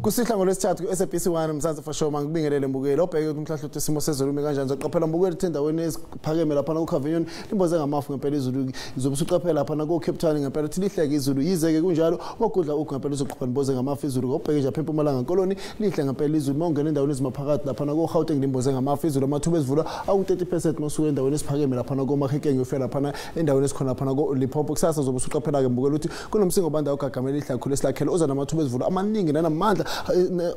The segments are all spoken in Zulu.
Kusihla ngolwesithathu ku-SABC1 Mzansi Fashow ngibingelele mbukeli obheke umhlahlo isimo sezulu kanjani zoqaphela mbukeli endaweni eziphakeme lapha ku Cavion imboze ngamafu ngempela izulu izobe usuqaphela lapha ku Cape Town ngempela thi lihleke izulu yizeke kunjalo okudla ngempela uzoqapha imboze ngamafu izulu obheke nje apha eMpumalanga Koloni lihle ngempela izulu mawungena endaweni ezimaphakathi lapha ku Gauteng imboze ngamafu izulu amathuba ezivula awu-30% nosuku endaweni esiphakeme lapha ku Mahikeng ufela lapha endaweni esikhona lapha ku Limpopo kusasa uzobe usuqaphela ke mbukeli ukuthi kunomsingo banda ugagamela lihle kakhulu esilakhela oza namathuba ezivula amaningi nanamandla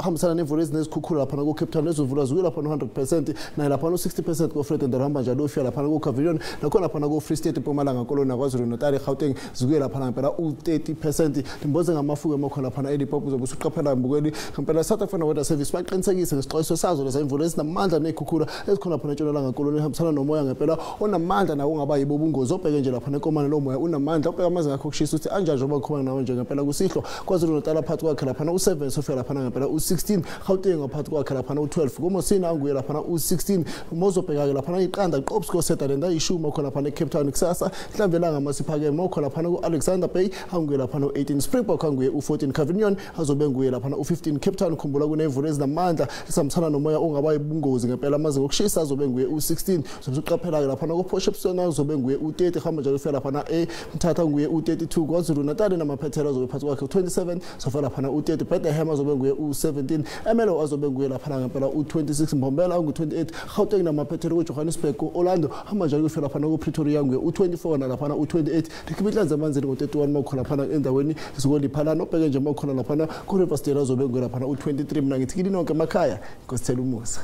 hambisana nemvula ezinezikhukhula lapha ku Cape Town ezivula zikuye lapha 100% naye lapha 60% ku Fred Ndahamba njalo ufika lapha ku Cavion nakhona lapha ku Free State eMpumalanga Koloni naKwaZulu Natal eGauteng zikuye lapha ngempela u30% imboze ngamafuku emakhona lapha eLimpopo uzobe usuqaphela mbukeli ngempela South African Weather Service baqinisekise ngesixwayiso sazo leza imvula ezinamandla nezikhukhula ezikhola lapha eNtshonalanga Koloni hambisana nomoya ngempela onamandla nawo ungaba yibo ubungozi obheke nje lapha eNkomane lo moya unamandla obheka amazinga akho kushisa ukuthi anjani njengoba kukhona nawo nje ngempela kusihlo KwaZulu Natal phakathi kwakhe lapha u7 sofika lapha ngempela u16 Gauteng ngaphakathi kwakhe lapha u12 kuMosina anguye lapha u16 mozobheka lapha iqanda Qops koSetherland ayishuma khona lapha eCape Town kusasa mhlambelanga masiphakeme okhona lapha kuAlexander Bay anguye lapha u18 Springbok anguye u14 Cavion azobe nguye lapha u15 Cape Town khumbula kunemvula ezinamandla esamthana nomoya ongaba yibungozi ngempela amazinga okushisa azobe nguye u16 sokuqaphela lapha kuPortshepstone azobe nguye u30 hamba njalo ufika lapha eMthatha nguye u32 KwaZulu Natal namaphethela azobe phakathi kwakhe u27 sofika lapha u30 Bethlehem azobe nguye u17 Emelo azobe nguye lapha ngempela u26 Mbombela ungu28 Gauteng namaphethela kuJohannesburg Orlando hamba njalo ufika lapha kuPretoria nguye u24 nalapha u28 Rikibitlanza amanzini ngo31 makhona lapha endaweni zikoliphalana obheke nje makhona lapha kuRiver State azobe nguye lapha u23 mina ngithi kilini onke emakhaya nkosithela umusa.